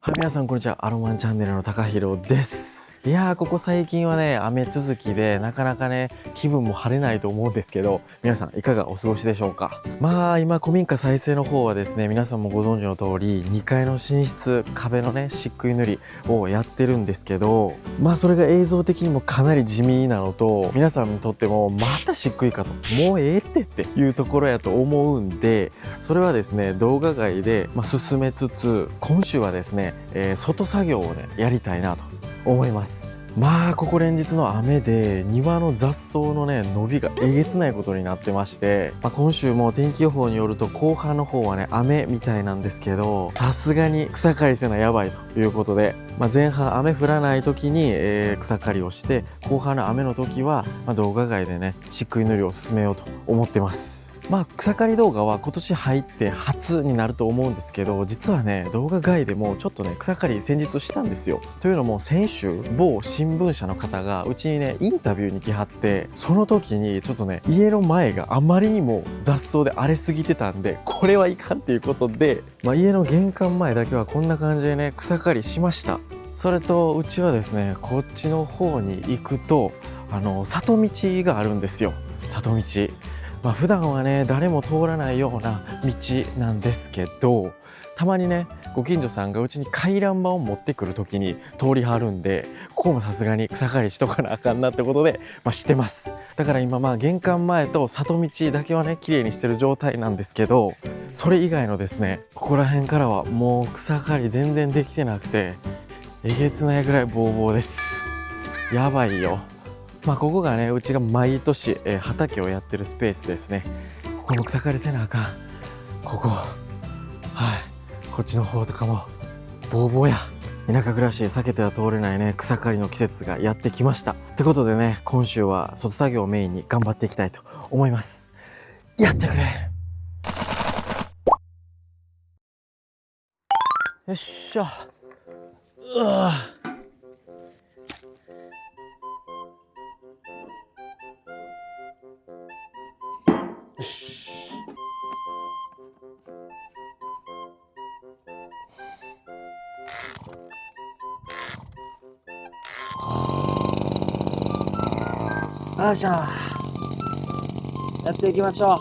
はい、皆さんこんにちは。アロマンチャンネルの高弘です。いやー、ここ最近はね、雨続きでなかなかね、気分も晴れないと思うんですけど、皆さんいかがお過ごしでしょうか。まあ今古民家再生の方はですね、皆さんもご存知の通り2階の寝室、壁のね漆喰塗りをやってるんですけど、まあそれが映像的にもかなり地味なのと、皆さんにとってもまた漆喰かと、もうええっていうところやと思うんで、それはですね動画外で、進めつつ、今週はですね、外作業をねやりたいなと思います。まあここ連日の雨で庭の雑草のね伸びがえげつないことになってまして、今週も天気予報によると後半の方はね雨みたいなんですけど、さすがに草刈りせなやばいということで、前半雨降らない時に、草刈りをして、後半の雨の時は、動画外でね漆喰塗りを進めようと思ってます。草刈り動画は今年入って初になると思うんですけど、実はね動画外でもちょっとね草刈り先日したんですよ。というのも先週某新聞社の方がうちにねインタビューに来はって、その時にちょっとね家の前があまりにも雑草で荒れすぎてたんで、これはいかんっていうことで、家の玄関前だけはこんな感じでね草刈りしました。それとうちはですね、こっちの方に行くと里道があるんですよ。里道、普段はね誰も通らないような道なんですけど、たまにねご近所さんがうちに回覧板を持ってくる時に通りはるんで、ここもさすがに草刈りしとかなあかんなってことで、してます。だから今玄関前と里道だけはね綺麗にしてる状態なんですけど、それ以外のですねここら辺からはもう草刈り全然できてなくて、えげつないぐらいボーボーです。やばいよ。ここがねうちが毎年、畑をやってるスペースですね。ここも草刈りせなあかん。ここ、こっちの方とかもボーボーや。田舎暮らし避けては通れないね草刈りの季節がやってきました。ってことでね、今週は外作業をメインに頑張っていきたいと思います。やってくれ。よっしゃ。うわよし。よいしょ。やっていきましょう。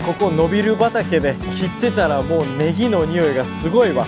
ここ伸びる畑で切ってたらもうネギの匂いがすごいわ。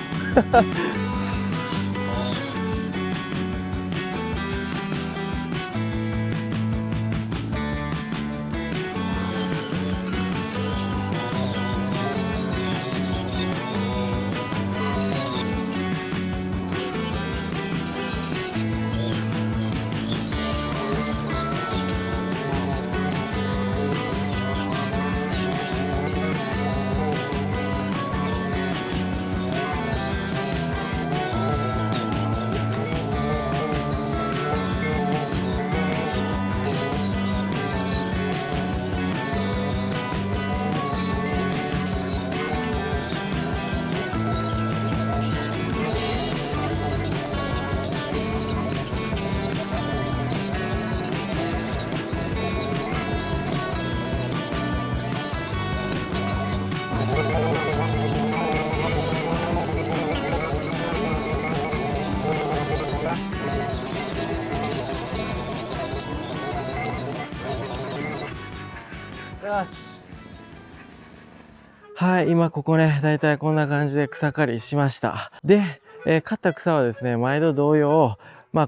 はい、今ここねだいたいこんな感じで草刈りしました。で、刈った草はですね毎度同様、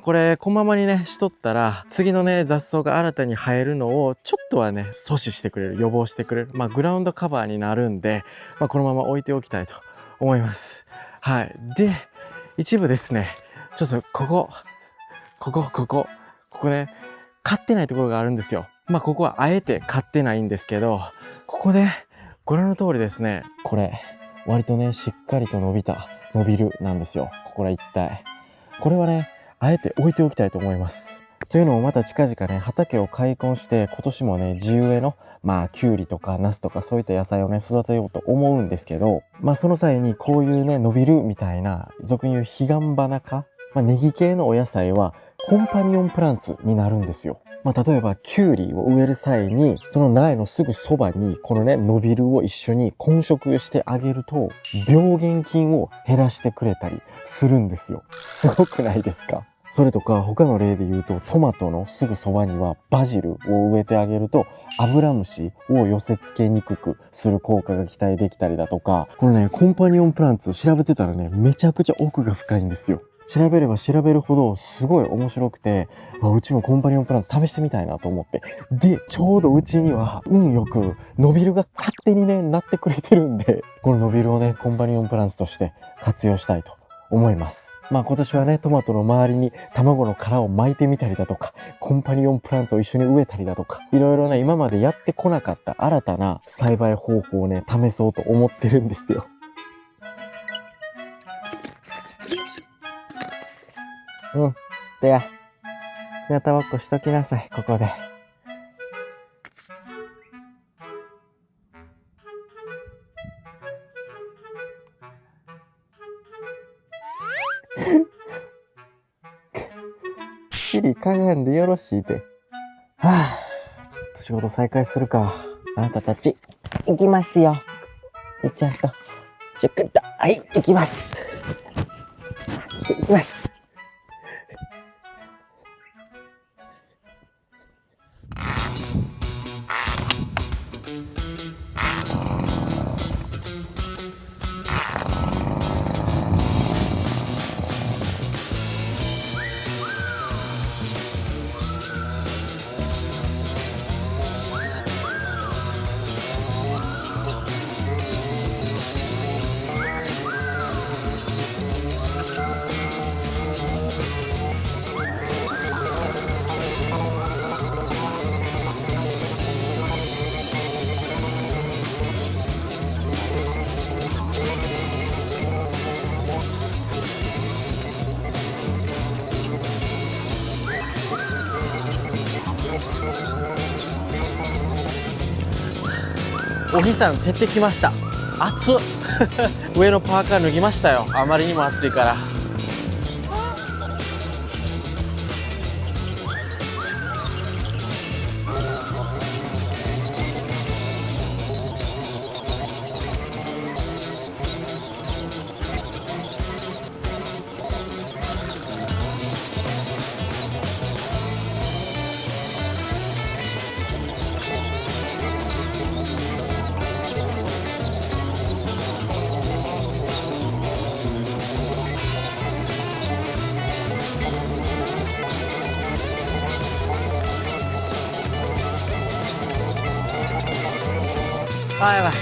これこのままにねしとったら次のね雑草が新たに生えるのをちょっとはね阻止してくれる、予防してくれる、グラウンドカバーになるんで、このまま置いておきたいと思います。はい。で、一部ですねちょっとここね刈ってないところがあるんですよ。ここはあえて刈ってないんですけど、ここでご覧の通りですね、これ割とねしっかりと伸びるなんですよ。ここら一帯、これはねあえて置いておきたいと思います。というのもまた近々ね、畑を開墾して、今年もね、地植えの、きゅうりとかナスとかそういった野菜をね、育てようと思うんですけど、その際にこういうね、伸びるみたいな、俗に言う彼岸花科、ネギ系のお野菜は、コンパニオンプランツになるんですよ。例えば、キュウリを植える際に、その苗のすぐそばに、このね、伸びるを一緒に混植してあげると、病原菌を減らしてくれたりするんですよ。すごくないですか？それとか、他の例で言うと、トマトのすぐそばにはバジルを植えてあげると、アブラムシを寄せ付けにくくする効果が期待できたりだとか、このね、コンパニオンプランツ調べてたらね、めちゃくちゃ奥が深いんですよ。調べれば調べるほどすごい面白くて、うちもコンパニオンプランツ試してみたいなと思って。で、ちょうどうちには運よくノビルが勝手にね、なってくれてるんで、このノビルをね、コンパニオンプランツとして活用したいと思います。今年はね、トマトの周りに卵の殻を巻いてみたりだとか、コンパニオンプランツを一緒に植えたりだとか、いろいろね、今までやってこなかった新たな栽培方法をね、試そうと思ってるんですよ。でや、ひなたぼっこしときなさい、ここで。尻かがんでよろしいで。ちょっと仕事再開するか。あなたたち、行きますよ。ちゃんと、はい、行きます。行きます。お日さん照ってきました。暑っ上のパーカー脱ぎましたよ。あまりにも暑いから。やばい。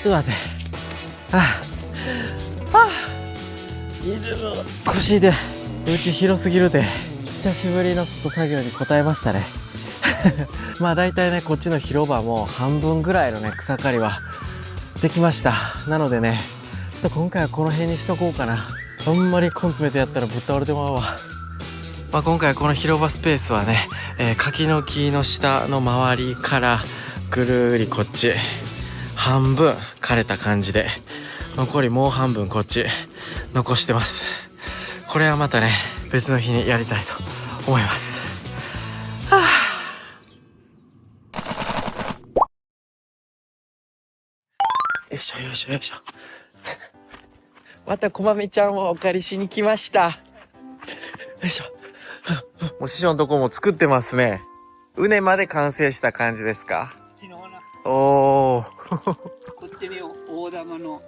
ちょっと待って。腰で、うち広すぎるで、久しぶりの外作業に応えましたね。だいたいね、こっちの広場も半分ぐらいのね、草刈りはできました。なのでね、ちょっと今回はこの辺にしとこうかな。あんまり根詰めてやったらぶっ倒れてまうわ。今回この広場スペースはね、柿の木の下の周りからぐるーりこっち半分枯れた感じで、残りもう半分こっち残してます。これはまたね、別の日にやりたいと思います。よいしょよいしょよいしょ。またこまめちゃんをお借りしに来ました。よいしょ。もう師匠のとこも作ってますね。畝まで完成した感じですか？おー。こっちに大玉の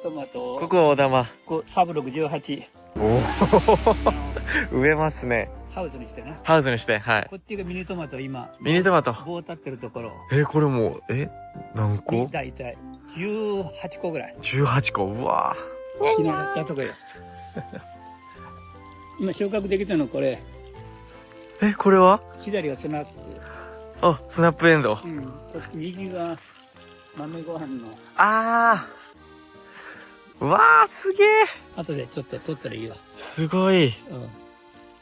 トマトを。ここ大玉。サブ68。おー。植えますね。ハウスにしてね。ハウスにして、はい。こっちがミニトマト今。ミニトマト。棒立ってるところ。これもう、何個？だいたい18個ぐらい。18個、うわー。昨日やったとこよ。今収穫できたのこれ。これは？左はスナップ。スナップエンドウ。右が豆ご飯の。うわー、すげえ。後でちょっと取ったらいいわ。すごい。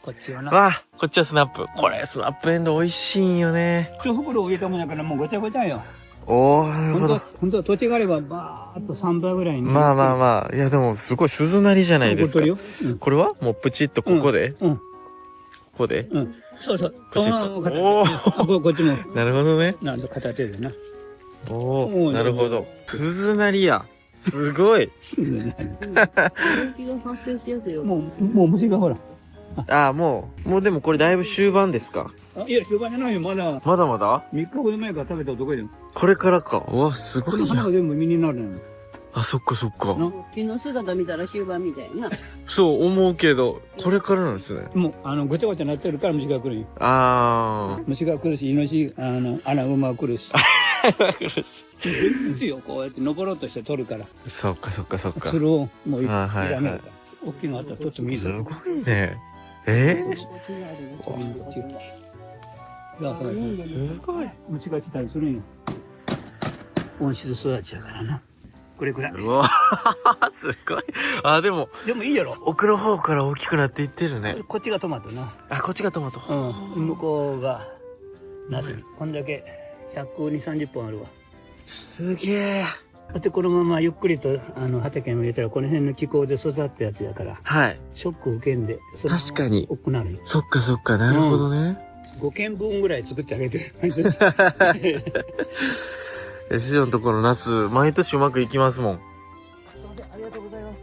こっちはな。わあ、こっちはスナップ。これ、スナップエンドウ美味しいんよね。一袋入れたもんやからもうごちゃごちゃよ。おー、なるほど。本当は土地があれば、バーっと3倍ぐらいに。まあまあまあ。いや、でも、すごい鈴なりじゃないですか。残ってるよ。これはもうプチッとここで、うん。ここで、そうそう。プチッと。おおー、こっちも。なるほどね。なんと片手でな。おー、なるほど。鈴なりや。すごい。もう虫がほら。ああ、もうでもこれだいぶ終盤ですか？いや、終盤じゃないよ、まだ。まだまだ3日ほど前から食べた男やで。これからか。うわ、すごこのいな。花が全部実になるのよ。あ、そっかそっか。木の姿見たら終盤みたいな。そう思うけど、これからなんですね。もう、ごちゃごちゃなってるから虫が来るんよ。あ虫が来るし、イノシシ、穴馬が来るし。あ。苦しい。つよ、こうやって登ろうとして取るから。そっかそっかそっか。それを、もういはいはいはいらないから。大きいのあったらちょっと水。すごいね。えー、すごい。虫が来たりするんよ。温室育ちやからな。これくらい。うわすごい。あ、でも、でもいいやろ。奥の方から大きくなっていってるね。こっちがトマトな。あ、こっちがトマト。向こうがナス。こんだけ120、30本あるわ。すげえ。だってこのままゆっくりと畑に植えたらこの辺の気候で育ったやつやから、はい。ショック受けんで、確かに大きくなるよ。そっかそっか、なるほどね。5軒分ぐらい作ってあげて。師匠のところのナス、毎年うまくいきますもん。すいません、ありがとうございます。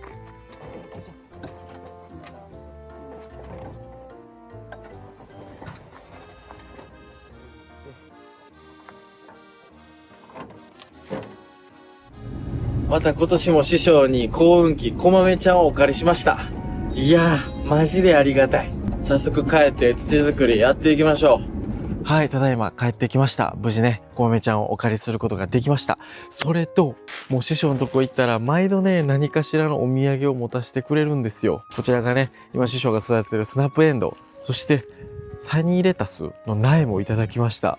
また今年も師匠に幸運期こまめちゃんをお借りしました。いやー、マジでありがたい。早速帰って土作りやっていきましょう。はい、ただいま帰ってきました。無事ね、こまめちゃんをお借りすることができました。それと、もう師匠のとこ行ったら毎度ね、何かしらのお土産を持たせてくれるんですよ。こちらがね、今師匠が育ててるスナップエンドウ、そしてサニーレタスの苗もいただきました。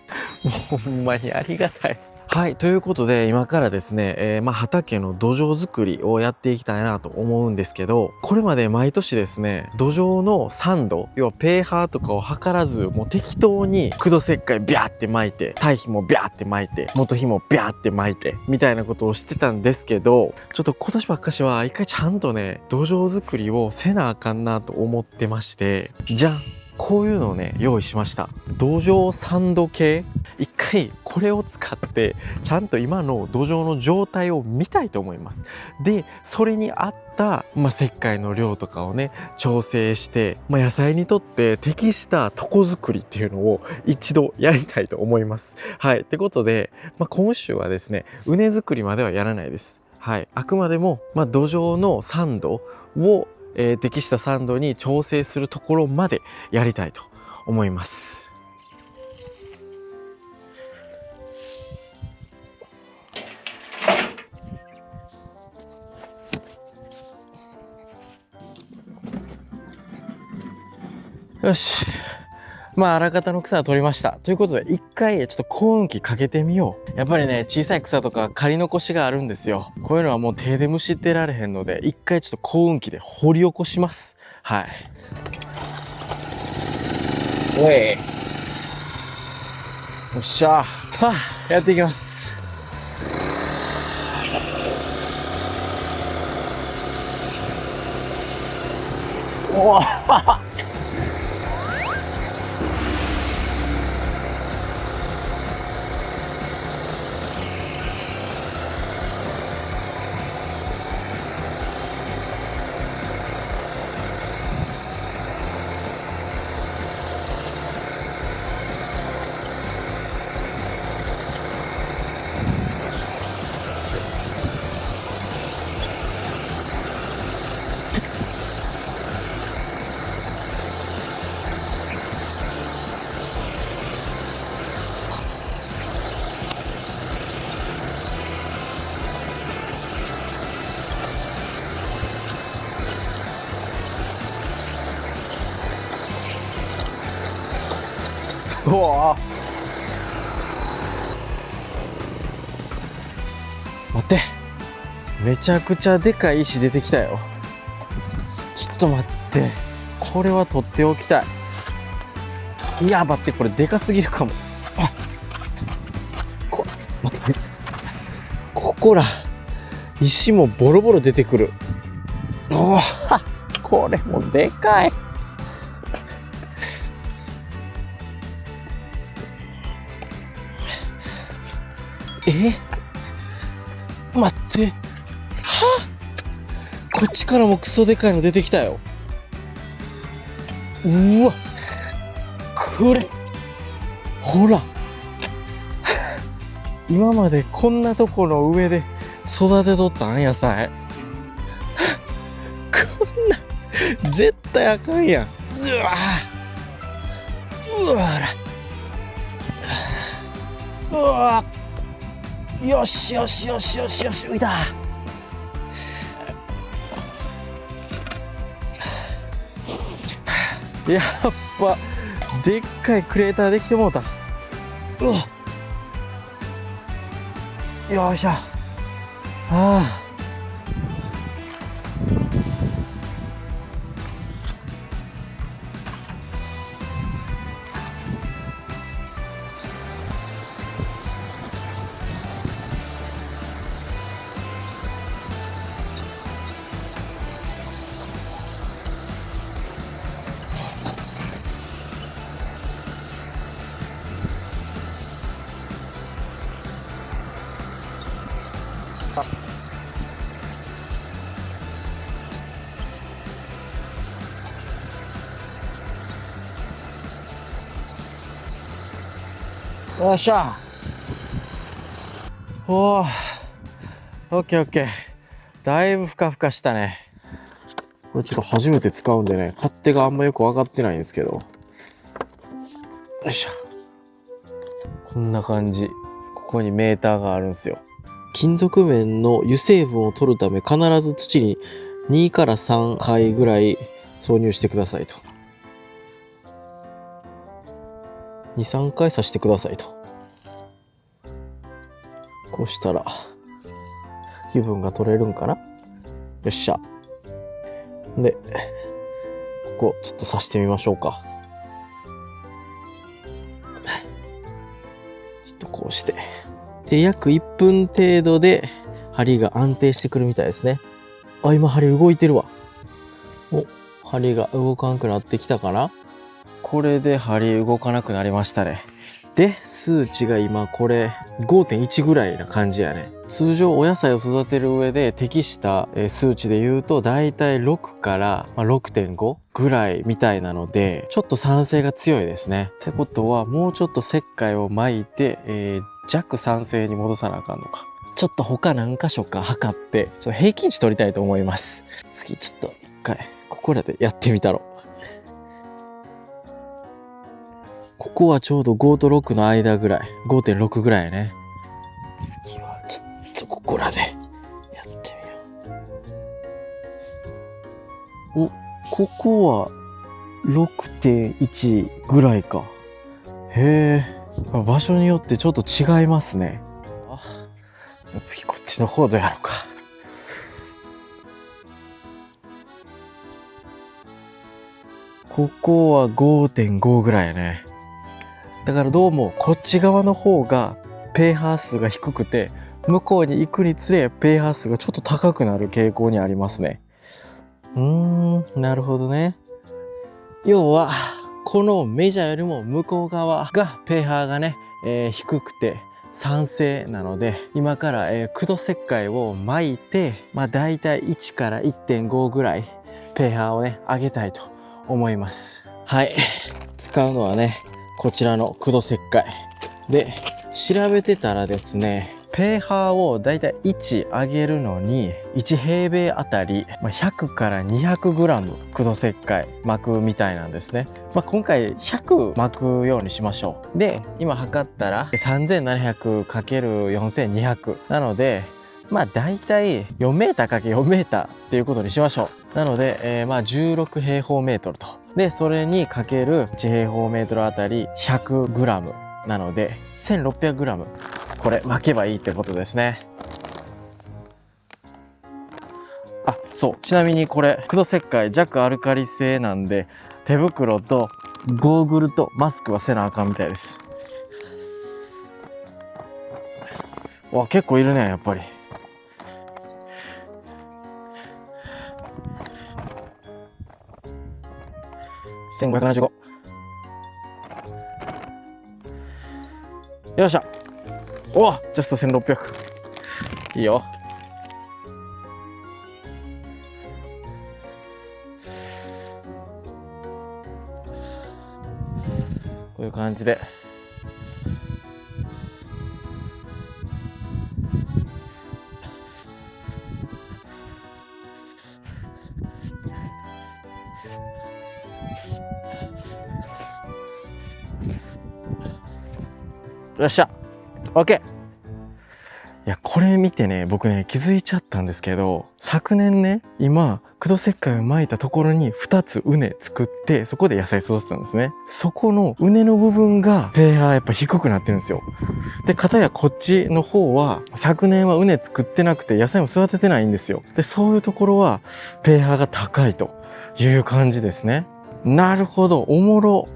もうほんまにありがたい。はい。ということで、今からですね、畑の土壌作りをやっていきたいなと思うんですけど、これまで毎年ですね、土壌の酸度、要はペーハーとかを測らず、もう適当に駆動石灰ビャーって巻いて、堆肥もビャーって巻いて、元肥もビャーって巻いて、みたいなことをしてたんですけど、ちょっと今年ばっかしは一回ちゃんとね、土壌作りをせなあかんなと思ってまして、じゃん！こういうのをね、用意しました。土壌酸度計。一回これを使ってちゃんと今の土壌の状態を見たいと思います。で、それに合った、石灰の量とかをね、調整して、野菜にとって適した床作りっていうのを一度やりたいと思います。はい。ってことで、今週はですね、畝作りまではやらないです。はい。あくまでも、土壌の酸度を適した酸度に調整するところまでやりたいと思います。よし。あらかたの草は取りました。ということで、一回ちょっと幸運期かけてみよう。やっぱりね、小さい草とか刈り残しがあるんですよ。こういうのはもう手でむしってられへんので、一回ちょっと幸運期で掘り起こします。はい。おい。よっしゃ。やっていきます。おおうわ待って、めちゃくちゃでかい石出てきたよ。ちょっと待って、これは取っておきたい。いや待って、これでかすぎるかも。あ、待って、ここら石もボロボロ出てくる。おお、これもでかい。待って、こっちからもクソでかいの出てきたよ。うわ、これほら今までこんなとこの上で育てとったん野菜。こんな絶対あかんやん。うわら、うわ、よしよしよしよしよし、浮いた。やっぱでっかいクレーターできてもうた。うわ、よいしょ。よっしゃ。おー、オッケーオッケー。だいぶふかふかしたね。これちょっと初めて使うんでね、勝手があんまよく分かってないんですけど。よいしょ。こんな感じ。ここにメーターがあるんですよ。金属面の油成分を取るため、必ず土に2から3回ぐらい挿入してくださいと。2、3回刺してくださいと。こうしたら油分が取れるんかな。よっしゃ。で、ここちょっと刺してみましょうか。ちょっとこうして。で、約1分程度で針が安定してくるみたいですね。あ、今針動いてるわ。お、針が動かなくなってきたかな。これで針動かなくなりましたね。で、数値が今これ 5.1 ぐらいな感じやね。通常お野菜を育てる上で適した数値で言うとだいたい6から 6.5 ぐらいみたいなので、ちょっと酸性が強いですね。ってことはもうちょっと石灰を撒いて、弱酸性に戻さなあかんのか。ちょっと他何箇所か測ってちょっと平均値取りたいと思います。次ちょっと一回ここらでやってみたろ。ここはちょうど5と6の間ぐらい。5.6 ぐらいね。次はちょっとここらでやってみよう。お、ここは 6.1 ぐらいか。へえ。場所によってちょっと違いますね。次こっちの方でやろうか。ここは 5.5 ぐらいやね。だからどうもこっち側の方がpH数が低くて、向こうに行くにつれpH数がちょっと高くなる傾向にありますね。なるほどね。要はこのメジャーよりも向こう側がpHがね、低くて酸性なので、今から、苦土石灰を撒いて、だいたい1から 1.5 ぐらいpHをね上げたいと思います。はい、使うのはねこちらの苦土石灰で、調べてたらですね、pH をだいたい1上げるのに1平米あたり100から200グラム苦土石灰巻くみたいなんですね。今回100巻くようにしましょう。で、今測ったら 3700×4200 なので、だいたい4メーター ×4 メーターっていうことにしましょう。なので、16平方メートルと。で、それにかける1平方メートルあたり100グラムなので1600グラム。これ巻けばいいってことですね。あ、そう。ちなみにこれ苦土石灰弱アルカリ性なんで、手袋とゴーグルとマスクはせなあかんみたいです。わ、結構いるね、やっぱり。1575。よっしゃ。お、ジャスト1600。いいよ。こういう感じで。よっしゃ OK。 いや、これ見てね、僕ね、気づいちゃったんですけど、昨年ね、今苦土石灰を撒いたところに2つ畝作って、そこで野菜育てたんですね。そこの畝の部分がpHやっぱ低くなってるんですよ。で、片やこっちの方は昨年は畝作ってなくて野菜も育ててないんですよ。で、そういうところはpHが高いという感じですね。なるほど、おもろ。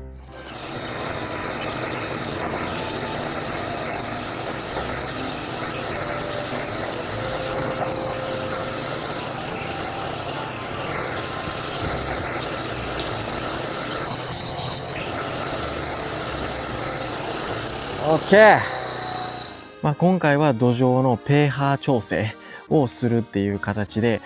OK。まあ今回は土壌のpH調整をするっていう形で、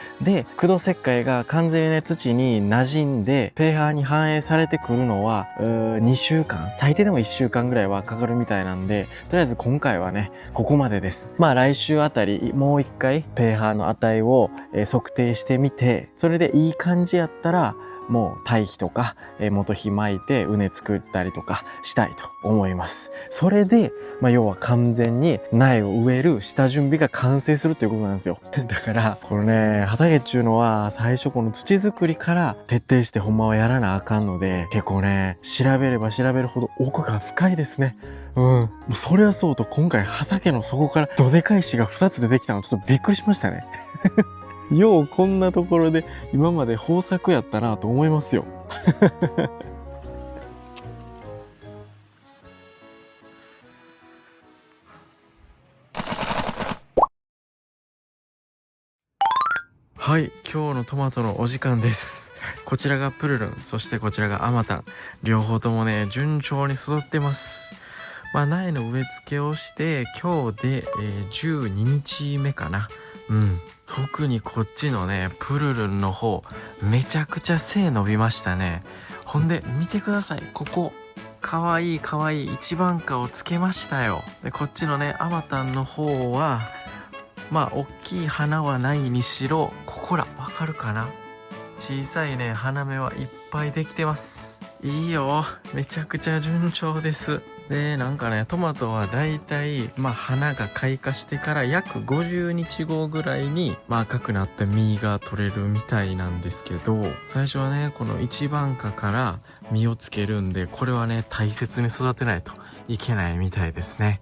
苦土石灰が完全にね、土に馴染んでpHに反映されてくるのは2週間、最低でも1週間ぐらいはかかるみたいなんで、とりあえず今回はね、ここまでです。まあ来週あたりもう一回pHの値を測定してみて、それでいい感じやったらもう堆肥とか元肥巻いて畝作ったりとかしたいと思います。それで、要は完全に苗を植える下準備が完成するということなんですよ。だからこのね、畑っちゅうのは最初この土作りから徹底してほんまはやらなあかんので、結構ね、調べれば調べるほど奥が深いですね。もうそれはそうと、今回畑の底からどでかい石が2つ出てきたのちょっとびっくりしましたね。ようこんなところで今まで豊作やったなと思いますよ。はい、今日のトマトのお時間です。こちらがプルルン、そしてこちらがアマタン。両方ともね、順調に育ってます。苗の植え付けをして今日で、12日目かな。特にこっちのね、プルルンの方、めちゃくちゃ背伸びましたね。ほんで、見てください。ここ。かわいいかわいい一番花をつけましたよ。で、こっちのね、アマタンの方は、大きい花はないにしろ、ここら、わかるかな？小さいね、花芽はいっぱいできてます。いいよ。めちゃくちゃ順調です。で、なんかね、トマトはだいたい、花が開花してから約50日後ぐらいに、赤くなった実が取れるみたいなんですけど、最初はね、この一番花から実をつけるんで、これはね、大切に育てないといけないみたいですね。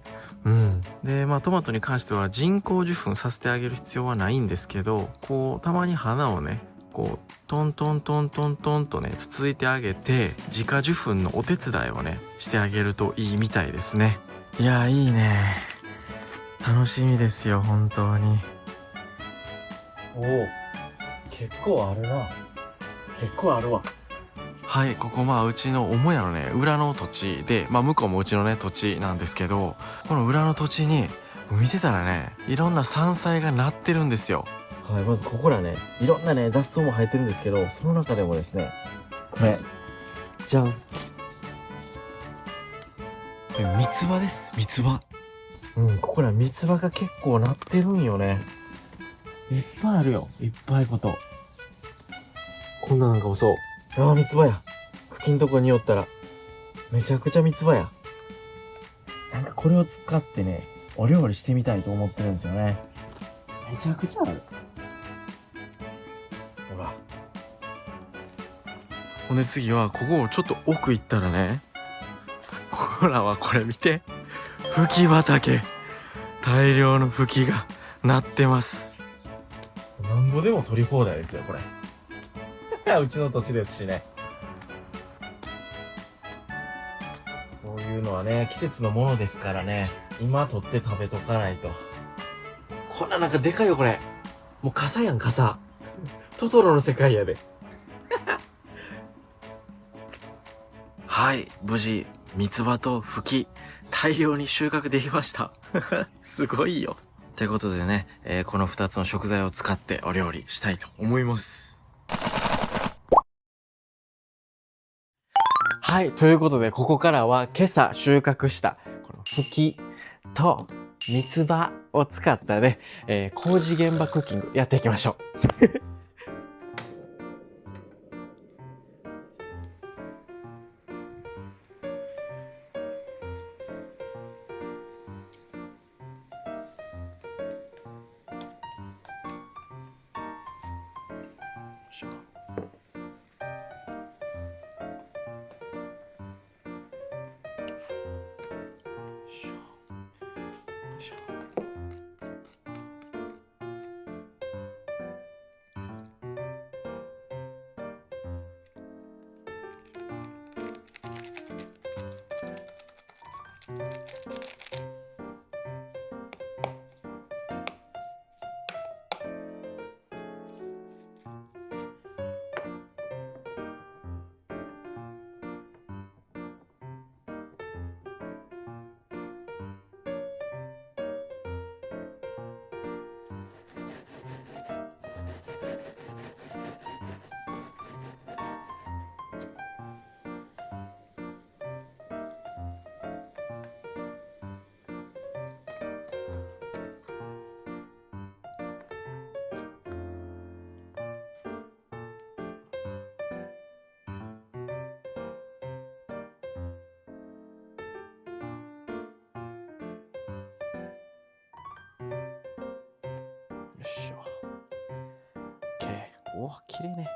で、トマトに関しては人工授粉させてあげる必要はないんですけど、こう、たまに花をね、こうトントントントントンとねつついてあげて、自家受粉のお手伝いをねしてあげるといいみたいですね。いや、いいね。楽しみですよ、本当に。おお、結構あるな。結構あるわ。はい、ここうちの母屋のね裏の土地で、向こうもうちのね土地なんですけど、この裏の土地に見てたらね、いろんな山菜がなってるんですよ。はい、まずここらね、いろんなね、雑草も生えてるんですけど、その中でもですね、これ、じゃん。これ、三つ葉です、三つ葉。ここら三つ葉が結構なってるんよね。いっぱいあるよ、いっぱいこと。こんななんかもそう。ああ、三つ葉や。茎んとこにおったら、めちゃくちゃ三つ葉や。なんかこれを使ってね、お料理してみたいと思ってるんですよね。めちゃくちゃある。ほら。ほんで次は、ここをちょっと奥行ったらね、ほらはこれ見て。吹き畑。大量の吹きがなってます。なんぼでも取り放題ですよ、これ。うちの土地ですしね。のはね、季節のものですからね、今取って食べとかないと。こんななんかでかいよ、これ。もう傘やん、傘。トトロの世界やで。はい、無事、三つ葉とフキ、大量に収穫できました。すごいよ。ということでね、この2つの食材を使ってお料理したいと思います。はい、ということで、ここからは今朝収穫したこのフキと三つ葉を使ったね、工事現場クッキングやっていきましょう。よいしょ。OK。お、綺麗ね。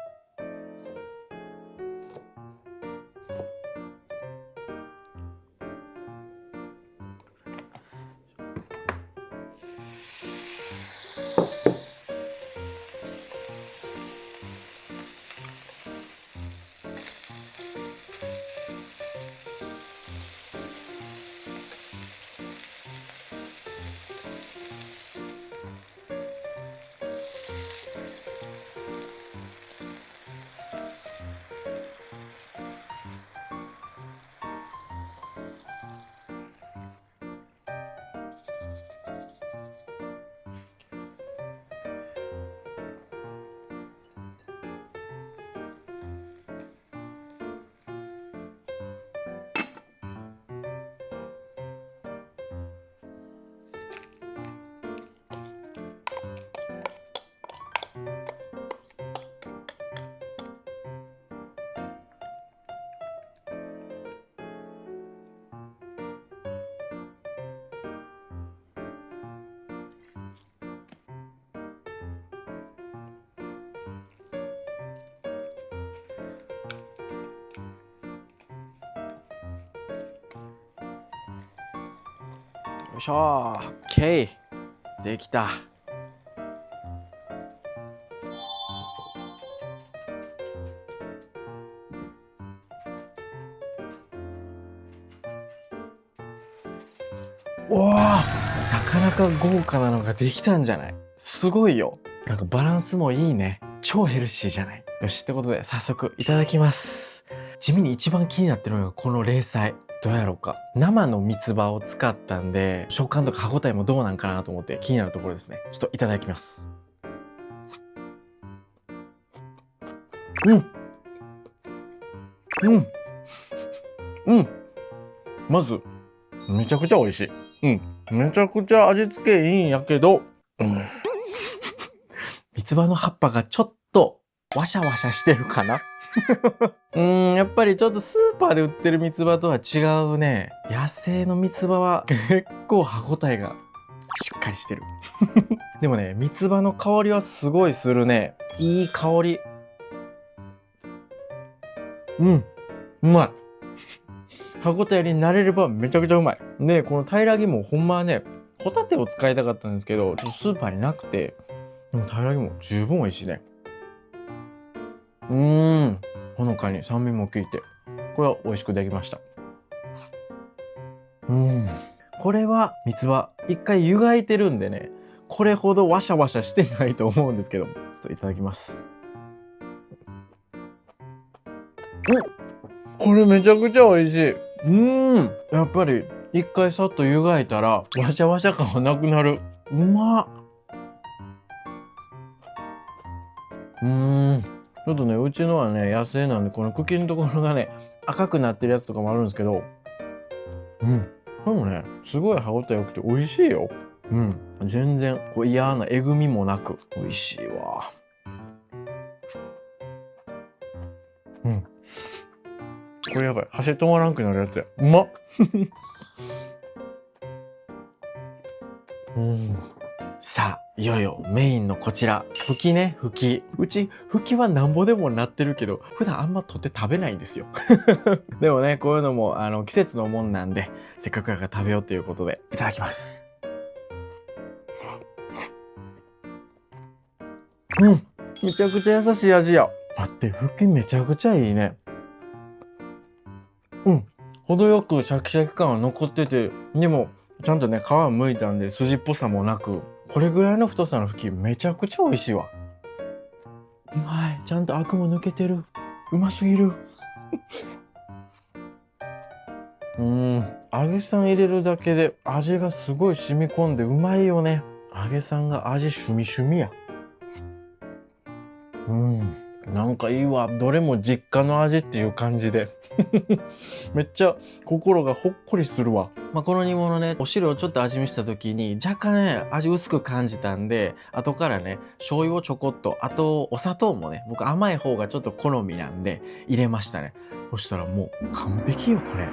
よいしょ。OK。できた。おー、なかなか豪華なのができたんじゃない？すごいよ。なんかバランスもいいね。超ヘルシーじゃない？よし、ってことで早速いただきます。地味に一番気になってるのがこの冷菜。どうやろうか。生の三つ葉を使ったんで、食感とか歯ごたえもどうなんかなと思って気になるところですね。ちょっといただきます。うん。うん。うん。まず、めちゃくちゃ美味しい。うん。めちゃくちゃ味付けいいんやけど、三つ葉の葉っぱがちょっとワシャワシャしてるかな。やっぱりちょっとスーパーで売ってる三つ葉とは違うね。野生の三つ葉は結構歯ごたえがしっかりしてる。でもね、三つ葉の香りはすごいするね。いい香り。うん。うまい。歯ごたえに慣れればめちゃくちゃうまい。で、この平木もほんまはね、ホタテを使いたかったんですけど、ちょっとスーパーになくて、でも平木も十分美味しいね。ほのかに酸味も効いて、これは美味しくできました。これは三つ葉一回湯がいてるんでね、これほどワシャワシャしてないと思うんですけど、ちょっといただきます。これめちゃくちゃ美味しい。やっぱり一回さっと湯がいたらワシャワシャ感はなくなる。うまっ。ちょっとね、うちのはね、野生なんで、この茎のところがね、赤くなってるやつとかもあるんですけど、これもね、すごい歯応え良くて美味しいよ。全然こう嫌なえぐみもなく美味しいわ。これやばい。箸止まらんくなるやつや。うまっ。さあ、いよいよメインのこちら。ふきね、ふき。うち、ふきはなんぼでもなってるけど、普段あんま取って食べないんですよ。でもね、こういうのも季節のもんなんで、せっかくやから食べようということで、いただきます。めちゃくちゃ優しい味や。待って、ふきめちゃくちゃいいね。程よくシャキシャキ感は残ってて、でも、ちゃんとね、皮を剥いたんで筋っぽさもなく、これぐらいの太さのふきめちゃくちゃ美味しいわ。うまい。ちゃんとアクも抜けてる。うますぎる。揚げさん入れるだけで味がすごい染み込んでうまいよね。揚げさんが味しゅみしゅみや。なんかいいわ。どれも実家の味っていう感じで。めっちゃ心がほっこりするわ。この煮物ね、お汁をちょっと味見した時に若干ね、味薄く感じたんで、後からね、醤油をちょこっと、あとお砂糖もね、僕甘い方がちょっと好みなんで入れましたね。そしたらもう完璧よ、これ。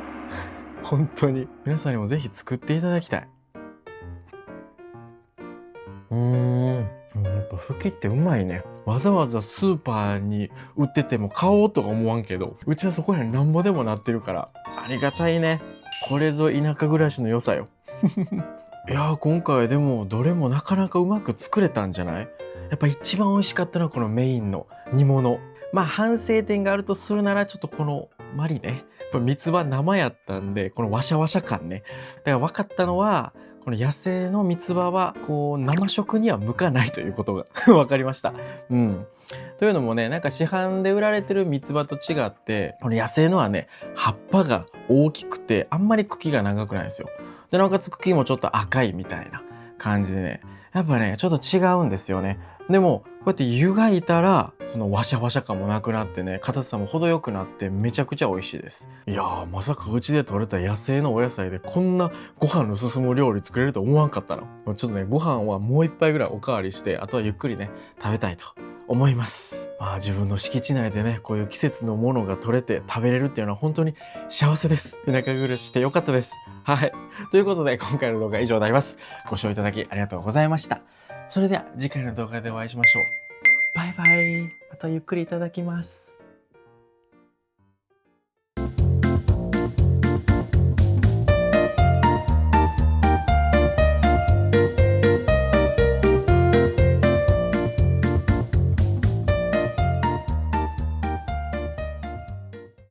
本当に。皆さんにもぜひ作っていただきたい。やっぱふきってうまいね。わざわざスーパーに売ってても買おうとか思わんけど、うちはそこらなんぼでもなってるから、ありがたいね。これぞ田舎暮らしの良さよ。いやー、今回でもどれもなかなかうまく作れたんじゃない？やっぱ一番美味しかったのはこのメインの煮物。反省点があるとするならちょっとこのマリね。やっぱ三つ葉生やったんで、このワシャワシャ感ね。だから分かったのは、この野生の三つ葉はこう生食には向かないということが分かりました。というのもね、なんか市販で売られてる三つ葉と違って、この野生のはね、葉っぱが大きくてあんまり茎が長くないんですよ。で、なおかつ茎もちょっと赤いみたいな感じでね、やっぱね、ちょっと違うんですよね。でも、こうやって湯がいたら、そのワシャワシャ感もなくなってね、硬さも程よくなってめちゃくちゃ美味しいです。いやー、まさかうちで採れた野生のお野菜でこんなご飯の進む料理作れると思わんかったな。ちょっとね、ご飯はもう一杯ぐらいおかわりして、あとはゆっくりね、食べたいと思います。自分の敷地内でね、こういう季節のものが取れて食べれるっていうのは本当に幸せです。田舎暮らししてよかったです。はい。ということで、今回の動画は以上になります。ご視聴いただきありがとうございました。それでは次回の動画でお会いしましょう。バイバイ。あとゆっくりいただきます。